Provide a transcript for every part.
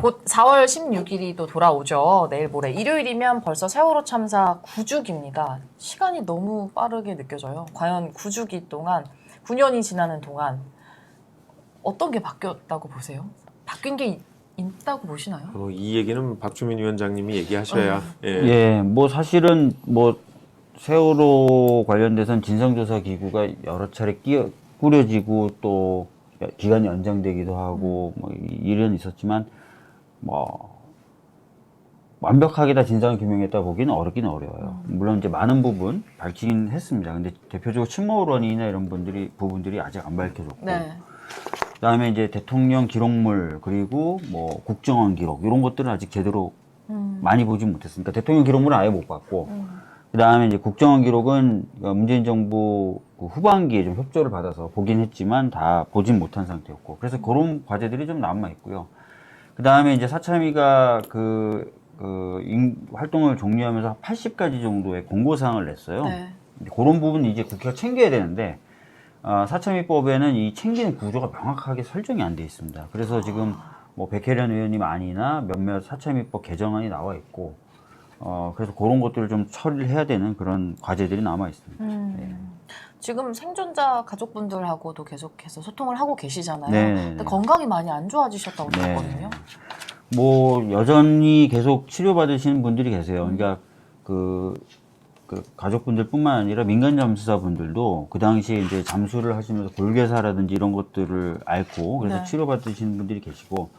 곧 4월 16일이 또 돌아오죠. 내일 모레 일요일이면 벌써 세월호 참사 9주기입니다. 시간이 너무 빠르게 느껴져요. 과연 9주기 동안 9년이 지나는 동안 어떤 게 바뀌었다고 보세요? 바뀐 게 있다고 보시나요? 이 얘기는 박주민 위원장님이 얘기하셔야. 예, 뭐 사실은 뭐 세월호 관련돼서는 진상조사 기구가 여러 차례 꾸려지고 또 기간이 연장되기도 하고 뭐 일은 있었지만 뭐 완벽하게 다 진상을 규명했다 보기는 어렵긴 어려워요. 물론 이제 많은 부분 밝히긴 했습니다. 근데 대표적으로 침몰원인이나 이런 부분들이 아직 안 밝혀졌고. 네. 그다음에 이제 대통령 기록물 그리고 뭐 국정원 기록 이런 것들은 아직 제대로 많이 보지 못했으니까 대통령 기록물은 아예 못 봤고 그다음에 이제 국정원 기록은 문재인 정부 후반기에 좀 협조를 받아서 보긴 했지만 다 보진 못한 상태였고 그래서 그런 과제들이 좀 남아 있고요. 그다음에 이제 사참위가 활동을 종료하면서 80가지 정도의 공고사항을 냈어요. 네. 그런 부분은 이제 국회가 챙겨야 되는데 사참위법에는 이 챙기는 구조가 명확하게 설정이 안 돼 있습니다. 그래서 지금 뭐 백혜련 의원님 안이나 몇몇 사참위법 개정안이 나와 있고 그래서 그런 것들을 좀 처리를 해야 되는 그런 과제들이 남아 있습니다. 네. 지금 생존자 가족분들하고도 계속해서 소통을 하고 계시잖아요. 네. 근데 건강이 많이 안 좋아지셨다고 들었거든요. 뭐 여전히 계속 치료받으시는 분들이 계세요. 그러니까 그 가족분들뿐만 아니라 민간 잠수사분들도 그 당시에 이제 잠수를 하시면서 골괴사라든지 이런 것들을 앓고 그래서 네. 치료받으시는 분들이 계시고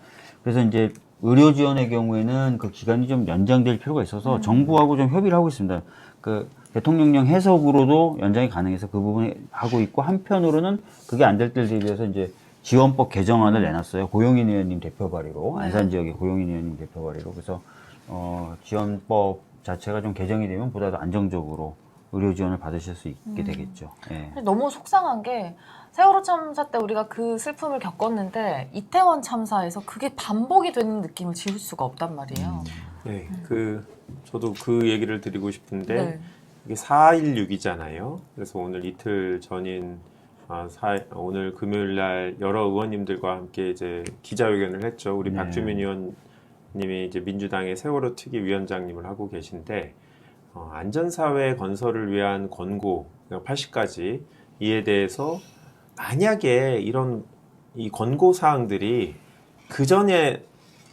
그래서 이제 의료 지원의 경우에는 그 기간이 좀 연장될 필요가 있어서 정부하고 좀 협의를 하고 있습니다. 그 대통령령 해석으로도 연장이 가능해서 그 부분을 하고 있고 한편으로는 그게 안 될 때를 대비해서 이제 지원법 개정안을 내놨어요. 고용인 의원님 대표 발의로 안산 지역의 고용인 의원님 대표 발의로 그래서 지원법 자체가 좀 개정이 되면 보다 더 안정적으로 의료 지원을 받으실 수 있게 되겠죠. 예. 너무 속상한 게 세월호 참사 때 우리가 그 슬픔을 겪었는데 이태원 참사에서 그게 반복이 되는 느낌을 지울 수가 없단 말이에요. 네, 저도 그 얘기를 드리고 싶은데 네. 이게 4.16이잖아요. 그래서 오늘 이틀 전인 오늘 금요일 날 여러 의원님들과 함께 이제 기자회견을 했죠. 우리 박주민 의원님이 이제 민주당의 세월호 특위 위원장님을 하고 계신데 안전사회 건설을 위한 권고 80가지 이에 대해서 만약에 이 권고 사항들이 그 전에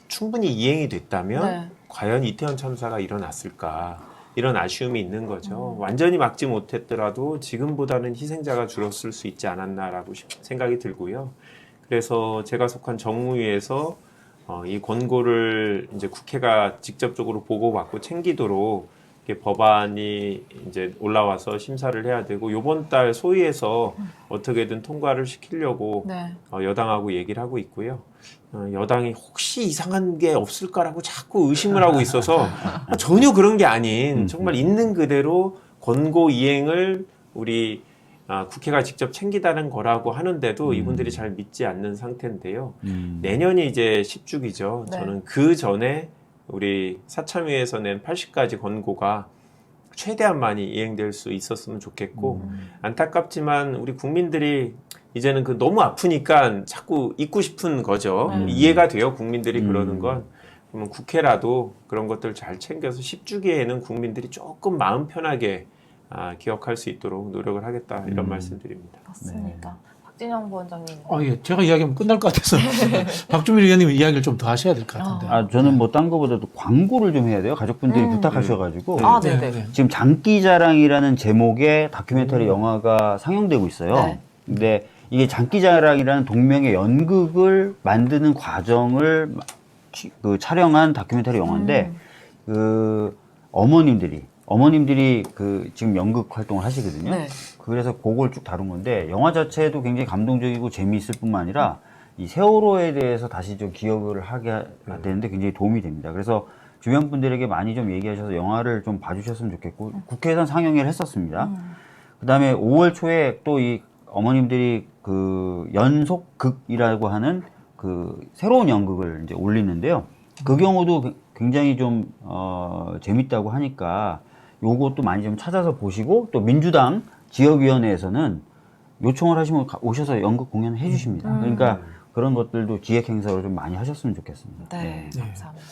충분히 이행이 됐다면 과연 이태원 참사가 일어났을까 이런 아쉬움이 있는 거죠. 완전히 막지 못했더라도 지금보다는 희생자가 줄었을 수 있지 않았나라고 생각이 들고요. 그래서 제가 속한 정무위에서 이 권고를 이제 국회가 직접적으로 보고받고 챙기도록 법안이 이제 올라와서 심사를 해야 되고 이번 달 소위에서 어떻게든 통과를 시키려고 여당하고 얘기를 하고 있고요. 여당이 혹시 이상한 게 없을까라고 자꾸 의심을 하고 있어서 전혀 그런 게 아닌 정말 있는 그대로 권고 이행을 우리 국회가 직접 챙기다는 거라고 하는데도 이분들이 잘 믿지 않는 상태인데요. 내년이 이제 10주기죠. 저는 그 전에 우리 사참위에서 낸 80가지 권고가 최대한 많이 이행될 수 있었으면 좋겠고 안타깝지만 우리 국민들이 이제는 너무 아프니까 자꾸 잊고 싶은 거죠. 이해가 돼요. 국민들이 그러는 건. 그러면 국회라도 그런 것들 잘 챙겨서 10주기에는 국민들이 조금 마음 편하게 기억할 수 있도록 노력을 하겠다 이런 말씀드립니다. 맞습니다. 박진영 부원장님. 예. 제가 이야기하면 끝날 것 같아서 박주민 의원님 이야기를 좀 더 하셔야 될 것 같은데. 저는 뭐 딴 거보다도 광고를 좀 해야 돼요. 가족분들이 부탁하셔가지고. 네네. 지금 장기자랑이라는 제목의 다큐멘터리 영화가 상영되고 있어요. 근데 이게 장기자랑이라는 동명의 연극을 만드는 과정을 촬영한 다큐멘터리 영화인데 어머님들이 지금 연극 활동을 하시거든요. 그래서 그걸 쭉 다룬 건데 영화 자체도 굉장히 감동적이고 재미있을 뿐만 아니라 이 세월호에 대해서 다시 좀 기억을 하게 되는데 굉장히 도움이 됩니다. 그래서 주변 분들에게 많이 좀 얘기하셔서 영화를 좀 봐주셨으면 좋겠고 국회에선 상영을 했었습니다. 그다음에 5월 초에 또 이 어머님들이 연속극이라고 하는 새로운 연극을 이제 올리는데요. 그 경우도 굉장히 좀 재밌다고 하니까 요것도 많이 좀 찾아서 보시고 또 민주당 지역위원회에서는 요청을 하시면 오셔서 연극 공연을 해주십니다. 그러니까 그런 것들도 기획 행사로 좀 많이 하셨으면 좋겠습니다. 네, 네. 감사합니다.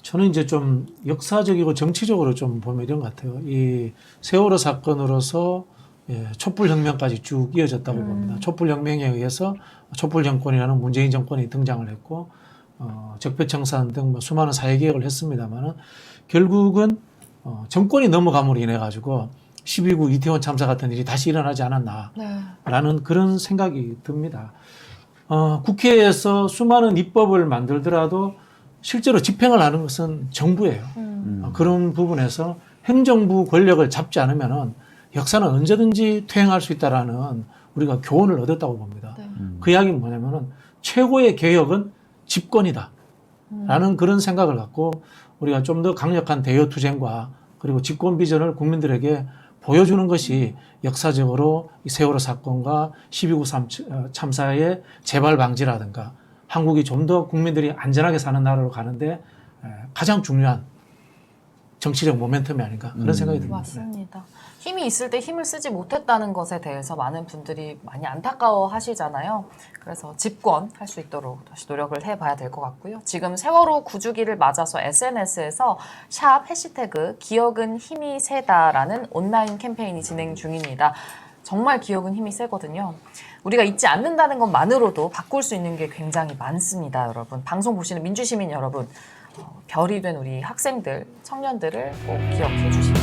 저는 이제 좀 역사적이고 정치적으로 좀 보면 이런 것 같아요. 이 세월호 사건으로서 촛불혁명까지 쭉 이어졌다고 봅니다. 촛불혁명에 의해서 촛불 정권이라는 문재인 정권이 등장을 했고 적폐청산 등 뭐 수많은 사회개혁을 했습니다만은 결국은 정권이 넘어감으로 인해 가지고 12구 이태원 참사 같은 일이 다시 일어나지 않았나라는 네. 그런 생각이 듭니다. 국회에서 수많은 입법을 만들더라도 실제로 집행을 하는 것은 정부예요. 그런 부분에서 행정부 권력을 잡지 않으면은 역사는 언제든지 퇴행할 수 있다라는 우리가 교훈을 얻었다고 봅니다. 네. 그 이야기는 뭐냐면은 최고의 개혁은 집권이다. 라는 그런 생각을 갖고 우리가 좀 더 강력한 대여 투쟁과 그리고 집권 비전을 국민들에게 보여주는 것이 역사적으로 이 세월호 사건과 12.9 참사의 재발 방지라든가 한국이 좀 더 국민들이 안전하게 사는 나라로 가는데 가장 중요한 정치적 모멘텀이 아닌가 그런 생각이 듭니다. 맞습니다. 힘이 있을 때 힘을 쓰지 못했다는 것에 대해서 많은 분들이 많이 안타까워 하시잖아요. 그래서 집권할 수 있도록 다시 노력을 해봐야 될 것 같고요. 지금 세월호 9주기를 맞아서 SNS에서 샵 해시태그 기억은 힘이 세다라는 온라인 캠페인이 진행 중입니다. 정말 기억은 힘이 세거든요. 우리가 잊지 않는다는 것만으로도 바꿀 수 있는 게 굉장히 많습니다, 여러분. 방송 보시는 민주시민 여러분, 별이 된 우리 학생들, 청년들을 꼭 기억해 주십시오.